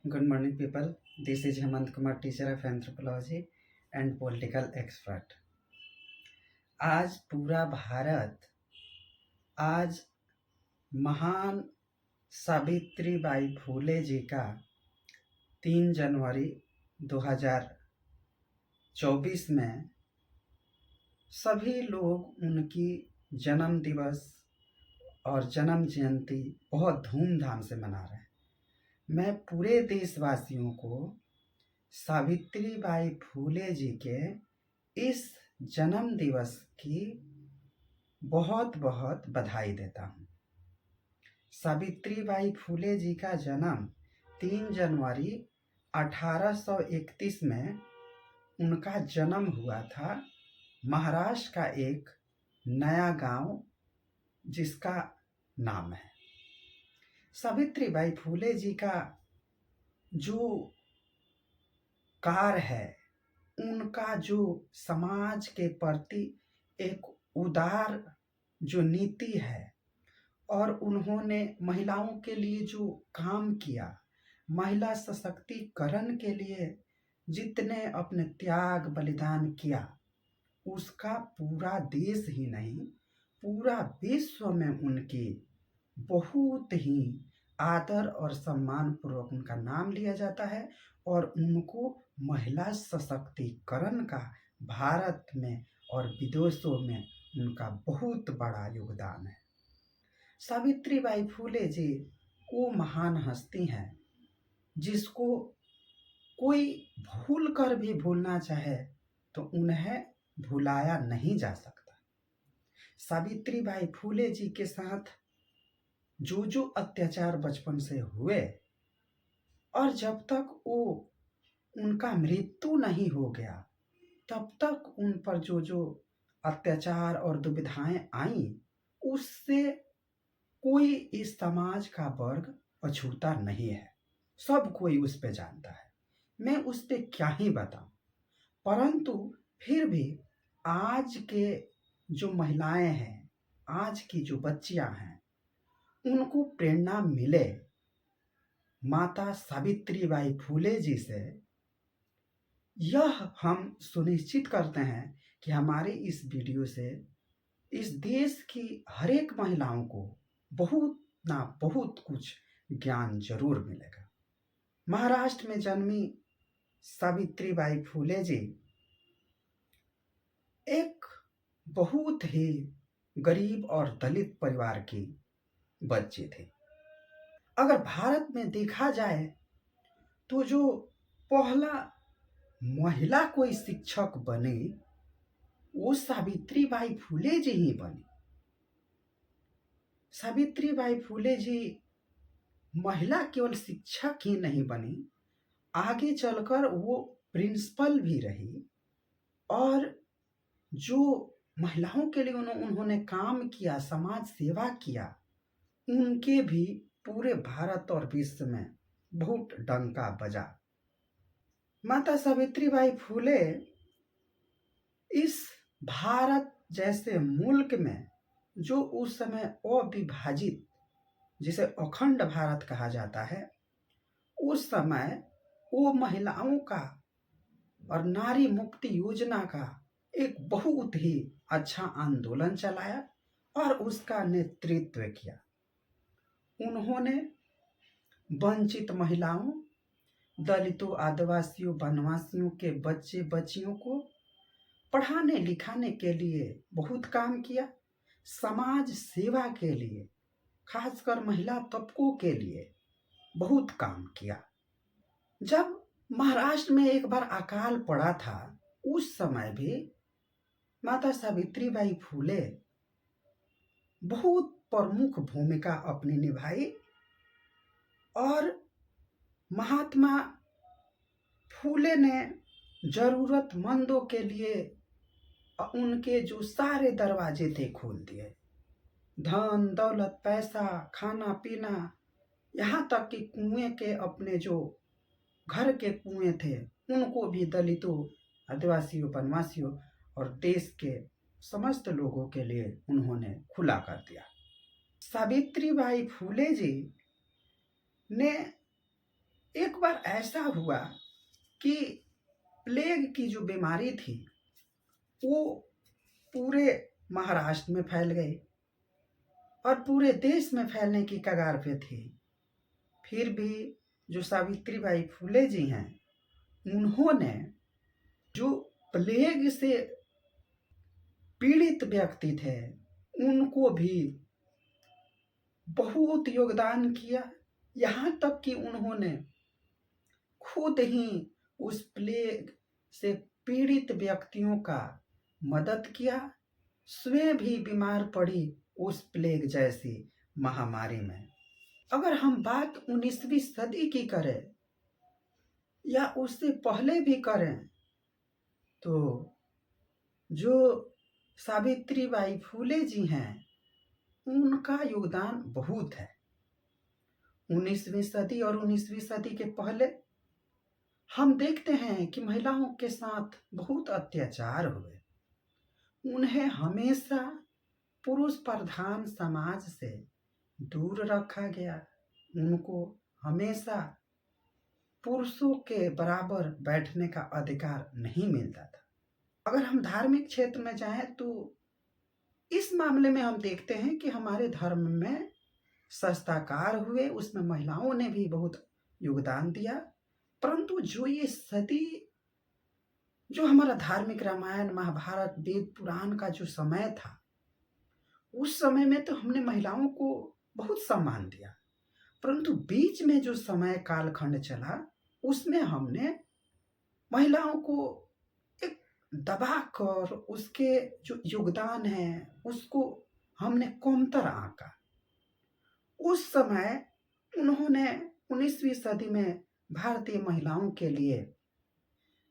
Good morning, people. This is Hemant Kumar, teacher of anthropology and political expert. आज पूरा भारत आज महान सावित्रीबाई फूले जी का 3 जनवरी 2024 में सभी लोग उनकी जन्म दिवस और जन्म जयंती बहुत धूमधाम से मना रहे हैं। मैं पूरे देशवासियों को सावित्रीबाई फूले जी के इस जन्म दिवस की बहुत बहुत बधाई देता हूँ। सावित्रीबाई फूले जी का जन्म 3 जनवरी 1831 में उनका जन्म हुआ था महाराष्ट्र का एक नया गांव जिसका नाम है। सावित्रीबाई फूले जी का जो कार्य है, उनका जो समाज के प्रति एक उदार जो नीति है और उन्होंने महिलाओं के लिए जो काम किया, महिला सशक्तिकरण के लिए जितने अपने त्याग बलिदान किया, उसका पूरा देश ही नहीं पूरा विश्व में उनकी बहुत ही आदर और सम्मान पूर्वक उनका नाम लिया जाता है और उनको महिला सशक्तिकरण का भारत में और विदेशों में उनका बहुत बड़ा योगदान है। सावित्रीबाई फूले जी वो महान हस्ती हैं जिसको कोई भूल कर भी भूलना चाहे तो उन्हें भुलाया नहीं जा सकता। सावित्रीबाई फूले जी के साथ जो अत्याचार बचपन से हुए और जब तक वो उनका मृत्यु नहीं हो गया तब तक उन पर जो अत्याचार और दुविधाएं आई, उससे कोई इस समाज का वर्ग अछूता नहीं है। सब कोई उस पे जानता है, मैं उस पे क्या ही बताऊं। परंतु फिर भी आज के जो महिलाएं हैं, आज की जो बच्चियां हैं, उनको प्रेरणा मिले माता सावित्रीबाई फूले जी से। यह हम सुनिश्चित करते हैं कि हमारे इस वीडियो से इस देश की हर एक महिलाओं को बहुत ना बहुत कुछ ज्ञान जरूर मिलेगा। महाराष्ट्र में जन्मी सावित्रीबाई फूले जी एक बहुत ही गरीब और दलित परिवार की बच्ची थे। अगर भारत में देखा जाए तो जो पहला महिला कोई शिक्षक बने वो सावित्रीबाई फूले जी ही बनी। सावित्रीबाई फूले जी महिला केवल शिक्षक ही नहीं बनी, आगे चलकर वो प्रिंसिपल भी रही और जो महिलाओं के लिए उन्होंने काम किया, समाज सेवा किया, उनके भी पूरे भारत और विश्व में बहुत डंका बजा। माता सावित्रीबाई फूले इस भारत जैसे मुल्क में जो उस समय अविभाजित, जिसे अखंड भारत कहा जाता है, उस समय वो महिलाओं का और नारी मुक्ति योजना का एक बहुत ही अच्छा आंदोलन चलाया और उसका नेतृत्व किया। उन्होंने वंचित महिलाओं, दलितों, आदिवासियों, वनवासियों के बच्चे बच्चियों को पढ़ाने लिखाने के लिए बहुत काम किया। समाज सेवा के लिए, खासकर महिला तबकों के लिए बहुत काम किया। जब महाराष्ट्र में एक बार अकाल पड़ा था, उस समय भी माता सावित्रीबाई फूले बहुत प्रमुख भूमिका अपनी निभाई और महात्मा फूले ने जरूरतमंदों के लिए उनके जो सारे दरवाजे थे खोल दिए। धन दौलत, पैसा, खाना पीना, यहाँ तक कि कुएं के अपने जो घर के कुएं थे उनको भी दलितों, आदिवासियों, वनवासियों और देश के समस्त लोगों के लिए उन्होंने खुला कर दिया। सावित्रीबाई फूले जी ने एक बार ऐसा हुआ कि प्लेग की जो बीमारी थी वो पूरे महाराष्ट्र में फैल गई और पूरे देश में फैलने की कगार पे थी। फिर भी जो सावित्रीबाई फुले जी हैं, उन्होंने जो प्लेग से पीड़ित व्यक्ति थे उनको भी बहुत योगदान किया। यहाँ तक कि उन्होंने खुद ही उस प्लेग से पीड़ित व्यक्तियों का मदद किया, स्वयं भी बीमार पड़ी उस प्लेग जैसी महामारी में। अगर हम बात 19वीं सदी की करें या उससे पहले भी करें तो जो सावित्रीबाई फुले जी हैं उनका योगदान बहुत है। 19वीं सदी और 19वीं सदी के पहले हम देखते हैं कि महिलाओं के साथ बहुत अत्याचार हुए। उन्हें हमेशा पुरुष प्रधान समाज से दूर रखा गया। उनको हमेशा पुरुषों के बराबर बैठने का अधिकार नहीं मिलता था। अगर हम धार्मिक क्षेत्र में जाएं तो इस मामले में हम देखते हैं कि हमारे धर्म में संस्थाकार हुए, उसमें महिलाओं ने भी बहुत योगदान दिया। परंतु जो ये सदी, जो हमारा धार्मिक रामायण महाभारत वेद पुराण का जो समय था, उस समय में तो हमने महिलाओं को बहुत सम्मान दिया। परंतु बीच में जो समय कालखंड चला उसमें हमने महिलाओं को एक दबा कर उसके जो योगदान है उसको हमने कमतर आंका। उस समय उन्होंने 19वीं सदी में भारतीय महिलाओं के लिए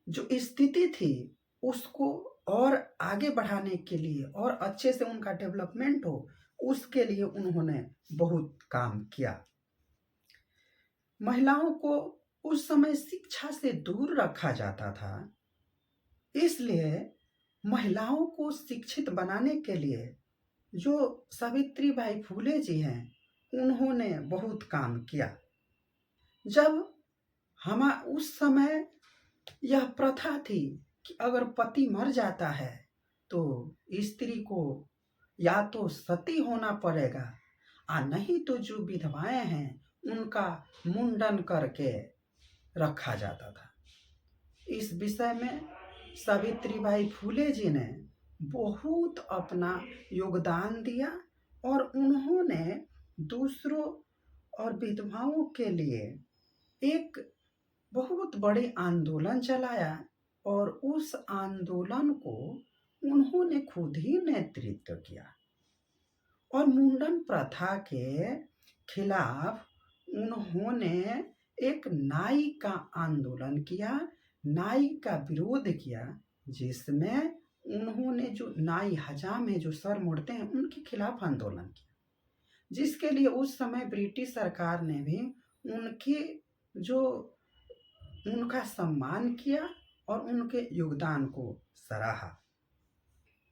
जो स्थिति थी उसको और आगे बढ़ाने के लिए और अच्छे से उनका डेवलपमेंट हो, उसके लिए उन्होंने बहुत काम किया। महिलाओं को उस समय शिक्षा से दूर रखा जाता था, इसलिए महिलाओं को शिक्षित बनाने के लिए जो सावित्रीबाई फुले जी हैं उन्होंने बहुत काम किया। जब उस समय यह प्रथा थी कि अगर पति मर जाता है तो स्त्री को या तो सती होना पड़ेगा और नहीं तो जो विधवाएं हैं उनका मुंडन करके रखा जाता था। इस विषय में सावित्रीबाई फुले जी ने बहुत अपना योगदान दिया और उन्होंने दूसरों और विधवाओं के लिए एक बहुत बड़े आंदोलन चलाया और उस आंदोलन को उन्होंने खुद ही नेतृत्व किया और मुंडन प्रथा के खिलाफ उन्होंने एक नाई का आंदोलन किया, नाई का विरोध किया, जिसमें उन्होंने जो नाई हजाम है जो सर मोड़ते हैं उनके खिलाफ आंदोलन किया, जिसके लिए उस समय ब्रिटिश सरकार ने भी उनका सम्मान किया और उनके योगदान को सराहा।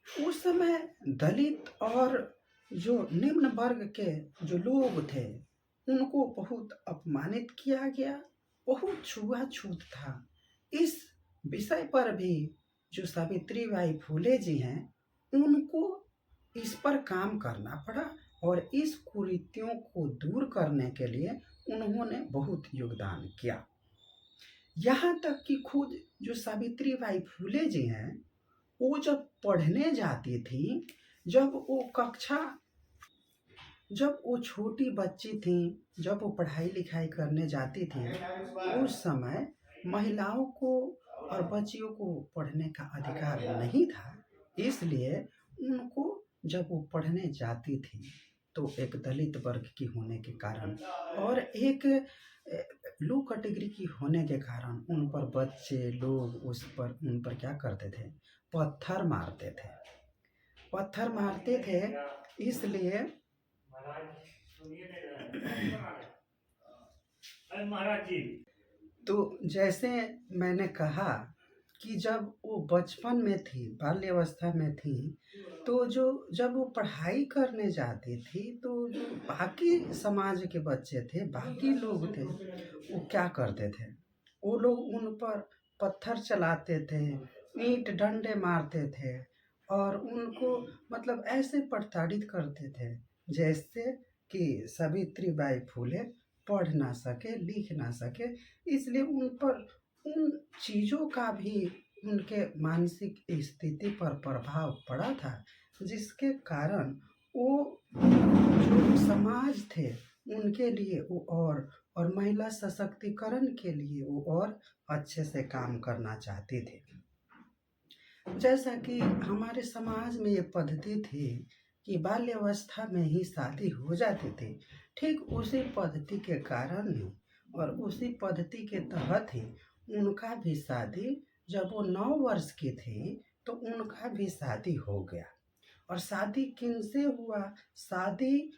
उस समय दलित और जो निम्न वर्ग के जो लोग थे उनको बहुत अपमानित किया गया, बहुत छुआछूत था। इस विषय पर भी जो सावित्रीबाई फुले जी हैं उनको इस पर काम करना पड़ा और इस कुरीतियों को दूर करने के लिए उन्होंने बहुत योगदान किया। यहाँ तक कि खुद जो सावित्रीबाई फुले जी हैं वो जब पढ़ने जाती थी, जब वो छोटी बच्ची थी, जब वो पढ़ाई लिखाई करने जाती थी, उस समय महिलाओं को और बच्चियों को पढ़ने का अधिकार नहीं था। इसलिए उनको जब वो पढ़ने जाती थी तो एक दलित वर्ग की होने के कारण और एक लो कैटेगरी की होने के कारण उन पर बच्चे लोग उन पर क्या करते थे, पत्थर मारते थे। इसलिए तो जैसे मैंने कहा कि जब वो बचपन में थी, बाल्यावस्था में थी, तो जो जब वो पढ़ाई करने जाती थी, तो जो बाकी समाज के बच्चे थे, बाकी लोग थे, वो क्या करते थे? वो लोग उन पर पत्थर चलाते थे, ईंट डंडे मारते थे और उनको मतलब ऐसे प्रताड़ित करते थे जैसे कि सावित्रीबाई फुले पढ़ ना सके, लिख ना सके। इसलिए उन पर उन चीज़ों का भी उनके मानसिक स्थिति पर प्रभाव पड़ा था, जिसके कारण वो जो समाज थे उनके लिए वो और महिला सशक्तिकरण के लिए वो और अच्छे से काम करना चाहते थे। जैसा कि हमारे समाज में ये पद्धति थी कि बाल्यावस्था में ही शादी हो जाती थी, ठीक उसी पद्धति के कारण ही और उसी पद्धति के तहत ही उनका भी शादी, जब वो 9 वर्ष की थी तो उनका भी शादी हो गया। और शादी किनसे हुआ? शादी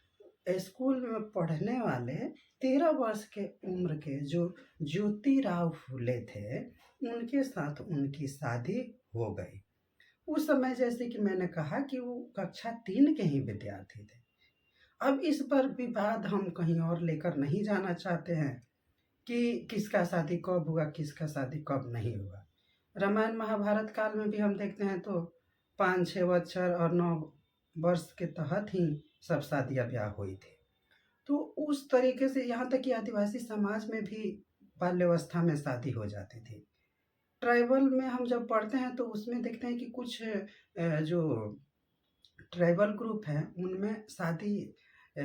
स्कूल में पढ़ने वाले 13 वर्ष के उम्र के जो ज्योतिराव फुले थे, उनके साथ उनकी शादी हो गई। उस समय जैसे कि मैंने कहा कि वो कक्षा 3 के ही विद्यार्थी थे। अब इस पर विवाद हम कहीं और लेकर नहीं जाना चाहते हैं कि किसका शादी कब हुआ, किसका शादी कब नहीं हुआ। रामायण महाभारत काल में भी हम देखते हैं तो 5-6 बच्चर और 9 वर्ष के तहत ही सब शादियाँ ब्याह हुई थी। तो उस तरीके से यहाँ तक कि आदिवासी समाज में भी बाल्यावस्था में शादी हो जाती थी। ट्राइबल में हम जब पढ़ते हैं तो उसमें देखते हैं कि कुछ जो ट्राइबल ग्रुप हैं उनमें शादी अ,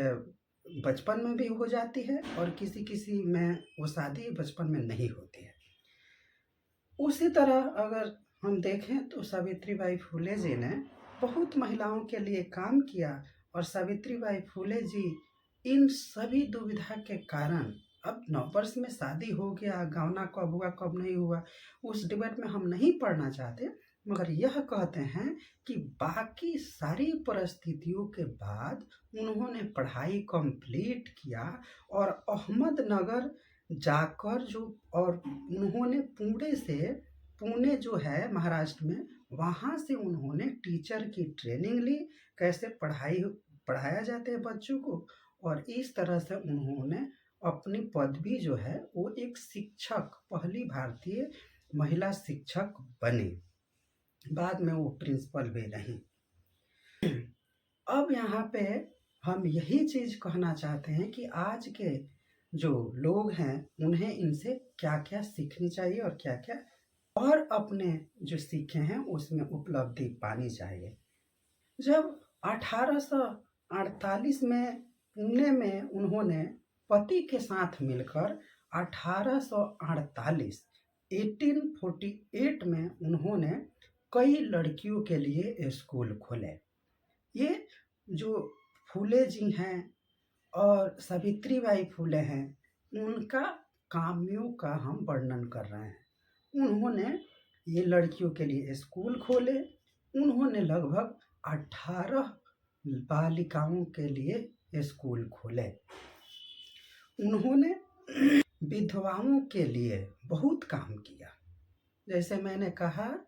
बचपन में भी हो जाती है और किसी किसी में वो शादी बचपन में नहीं होती है। उसी तरह अगर हम देखें तो सावित्रीबाई फुले जी ने बहुत महिलाओं के लिए काम किया और सावित्रीबाई फुले जी इन सभी दुविधा के कारण अब 9 वर्ष में शादी हो गया, गावना कब हुआ कब नहीं हुआ उस डिबेट में हम नहीं पढ़ना चाहते, मगर यह कहते हैं कि बाकी सारी परिस्थितियों के बाद उन्होंने पढ़ाई कंप्लीट किया और अहमदनगर जाकर जो और उन्होंने पुणे जो है महाराष्ट्र में, वहाँ से उन्होंने टीचर की ट्रेनिंग ली, कैसे पढ़ाया जाते हैं बच्चों को, और इस तरह से उन्होंने अपनी पदवी जो है वो एक शिक्षक, पहली भारतीय महिला शिक्षक बने। बाद में वो प्रिंसिपल भी रही। अब यहाँ पे हम यही चीज कहना चाहते हैं कि आज के जो लोग हैं उन्हें इनसे क्या क्या सीखनी चाहिए और क्या क्या और अपने जो सीखे हैं उसमें उपलब्धि पानी चाहिए। जब 1848 में पुणे में उन्होंने पति के साथ मिलकर 1848 में उन्होंने कई लड़कियों के लिए स्कूल खोले। ये जो फूले जी हैं और सावित्रीबाई फुले हैं, उनका कामियों का हम वर्णन कर रहे हैं। उन्होंने ये लड़कियों के लिए स्कूल खोले। उन्होंने लगभग 18 बालिकाओं के लिए स्कूल खोले। उन्होंने विधवाओं के लिए बहुत काम किया। जैसे मैंने कहा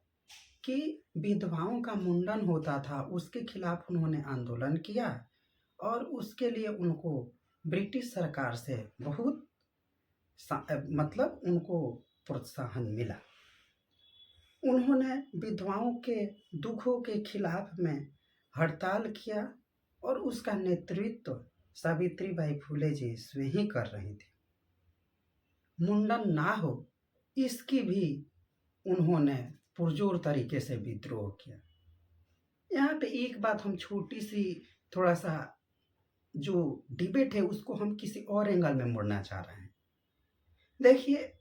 कि विधवाओं का मुंडन होता था, उसके खिलाफ उन्होंने आंदोलन किया और उसके लिए उनको ब्रिटिश सरकार से बहुत मतलब उनको प्रोत्साहन मिला। उन्होंने विधवाओं के दुखों के खिलाफ में हड़ताल किया और उसका नेतृत्व सावित्रीबाई फुले जी स्वयं ही कर रही थी। मुंडन ना हो इसकी भी उन्होंने पुरजोर तरीके से विद्रोह किया। यहाँ पे एक बात हम छोटी सी थोड़ा सा जो डिबेट है उसको हम किसी और एंगल में मोड़ना चाह रहे हैं। देखिए,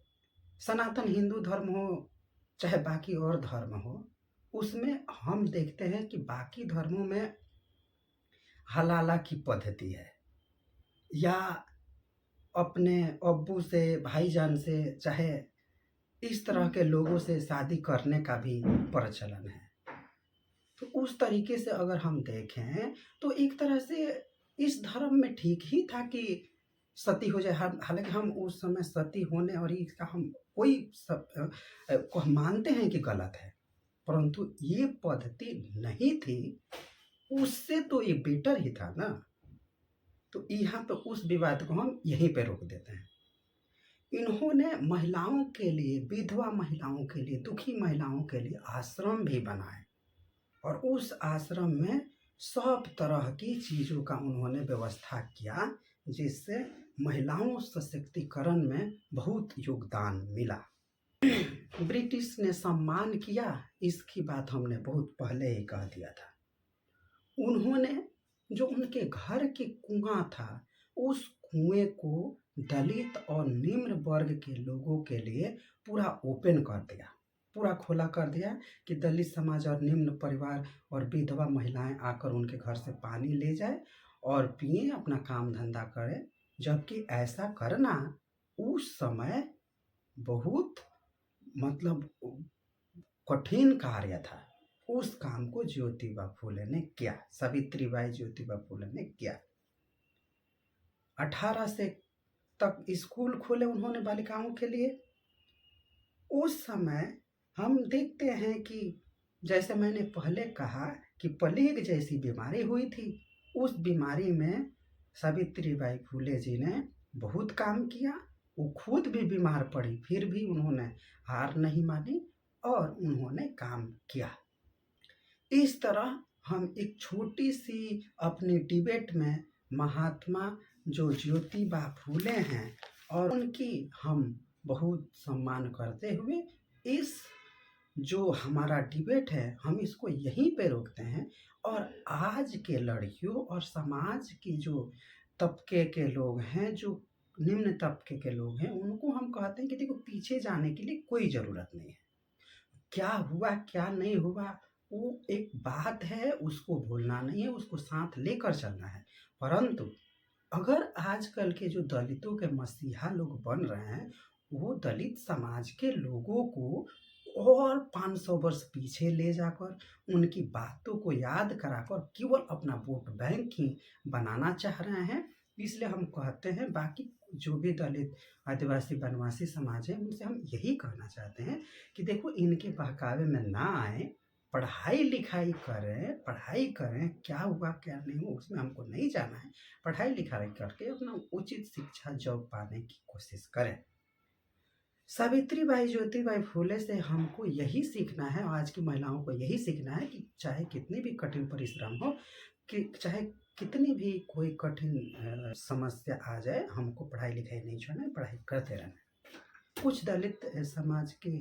सनातन हिंदू धर्म हो चाहे बाकी और धर्म हो, उसमें हम देखते हैं कि बाकी धर्मों में हलाला की पद्धति है या अपने अब्बू से, भाईजान से, चाहे इस तरह के लोगों से शादी करने का भी प्रचलन है। तो उस तरीके से अगर हम देखें तो एक तरह से इस धर्म में ठीक ही था कि सती हो जाए। हालांकि हम उस समय सती होने और इसका हम कोई सब को हम मानते हैं कि गलत है, परंतु ये पद्धति नहीं थी, उससे तो ये बेटर ही था ना। तो यहाँ पे उस विवाद को हम यहीं पे रोक देते हैं। इन्होंने महिलाओं के लिए, विधवा महिलाओं के लिए, दुखी महिलाओं के लिए आश्रम भी बनाए और उस आश्रम में सब तरह की चीज़ों का उन्होंने व्यवस्था किया, जिससे महिलाओं सशक्तिकरण में बहुत योगदान मिला। ब्रिटिश ने सम्मान किया, इसकी बात हमने बहुत पहले ही कह दिया था। उन्होंने जो उनके घर के कुआं था, उस कुएं को दलित और निम्न वर्ग के लोगों के लिए पूरा ओपन कर दिया, पूरा खुला कर दिया कि दलित समाज और निम्न परिवार और विधवा महिलाएं आकर उनके घर से पानी ले जाए और पिए, अपना काम धंधा करें। जबकि ऐसा करना उस समय बहुत मतलब कठिन कार्य था। उस काम को ज्योतिबा फूले ने किया, सावित्रीबाई ज्योतिबा फूले ने किया। 18 से तक स्कूल खोले उन्होंने बालिकाओं के लिए। उस समय हम देखते हैं कि जैसे मैंने पहले कहा कि प्लेग जैसी बीमारी हुई थी, उस बीमारी में सावित्रीबाई फूले जी ने बहुत काम किया। वो खुद भी बीमार पड़ी, फिर भी उन्होंने हार नहीं मानी और उन्होंने काम किया। इस तरह हम एक छोटी सी अपनी डिबेट में महात्मा जो ज्योतिबा फूले हैं और उनकी हम बहुत सम्मान करते हुए इस जो हमारा डिबेट है हम इसको यहीं पे रोकते हैं। और आज के लड़कियों और समाज की जो तबके के लोग हैं, जो निम्न तबके के लोग हैं, उनको हम कहते हैं कि देखो, पीछे जाने के लिए कोई ज़रूरत नहीं है। क्या हुआ क्या नहीं हुआ वो एक बात है, उसको भूलना नहीं है, उसको साथ लेकर चलना है। परंतु अगर आजकल के जो दलितों के मसीहा लोग बन रहे हैं, वो दलित समाज के लोगों को और 500 वर्ष पीछे ले जाकर उनकी बातों को याद कराकर केवल अपना वोट बैंक ही बनाना चाह रहे हैं। इसलिए हम कहते हैं, बाकी जो भी दलित आदिवासी वनवासी समाज है, उनसे हम यही कहना चाहते हैं कि देखो, इनके बहकावे में ना आए, पढ़ाई लिखाई करें, पढ़ाई करें, क्या हुआ क्या नहीं हुआ उसमें हमको नहीं जाना है। पढ़ाई लिखाई करके अपना उचित शिक्षा जॉब पाने की कोशिश करें। सावित्रीबाई ज्योतिबाई फूले से हमको यही सीखना है, आज की महिलाओं को यही सीखना है कि चाहे कितनी भी कठिन परिश्रम हो, कि चाहे कितनी भी कोई कठिन समस्या आ जाए, हमको पढ़ाई लिखाई नहीं छोड़ना है, पढ़ाई करते रहना। कुछ दलित समाज के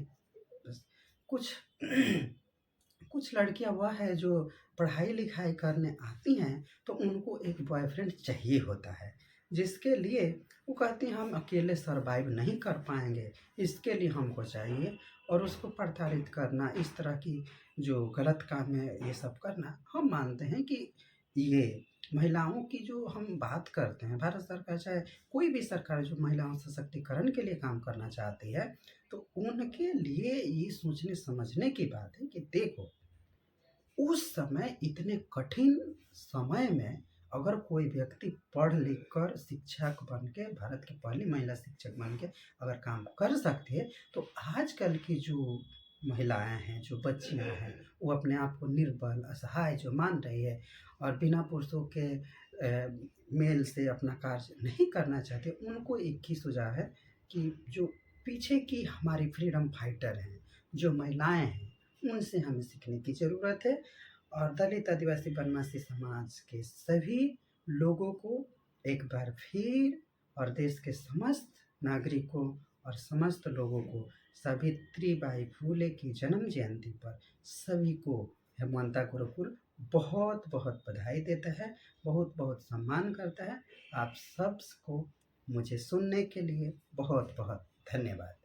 कुछ कुछ लड़कियां वह है जो पढ़ाई लिखाई करने आती हैं तो उनको एक बॉयफ्रेंड चाहिए होता है, जिसके लिए वो कहती हैं हम अकेले सरवाइव नहीं कर पाएंगे, इसके लिए हमको चाहिए। और उसको प्रताड़ित करना, इस तरह की जो गलत काम है ये सब करना, हम मानते हैं कि ये महिलाओं की जो हम बात करते हैं, भारत सरकार चाहे कोई भी सरकार जो महिलाओं सशक्तिकरण के लिए काम करना चाहती है, तो उनके लिए ये सोचने समझने की बात है कि देखो, उस समय इतने कठिन समय में अगर कोई व्यक्ति पढ़ लिख कर शिक्षक बन के, भारत की पहली महिला शिक्षक बन के अगर काम कर सकती है, तो आजकल की जो महिलाएं हैं, जो बच्चियां हैं, वो अपने आप को निर्बल असहाय जो मान रही है और बिना पुरुषों के मेल से अपना कार्य नहीं करना चाहते, उनको एक ही सुझाव है कि जो पीछे की हमारी फ्रीडम फाइटर हैं, जो महिलाएं हैं, उनसे हमें सीखने की ज़रूरत है। और दलित आदिवासी वनवासी समाज के सभी लोगों को एक बार फिर और देश के समस्त नागरिकों और समस्त लोगों को सावित्रीबाई फूले की जन्म जयंती पर सभी को हेमवंता गुरुकुल बहुत बहुत बधाई देता है, बहुत बहुत सम्मान करता है। आप सबको मुझे सुनने के लिए बहुत बहुत धन्यवाद।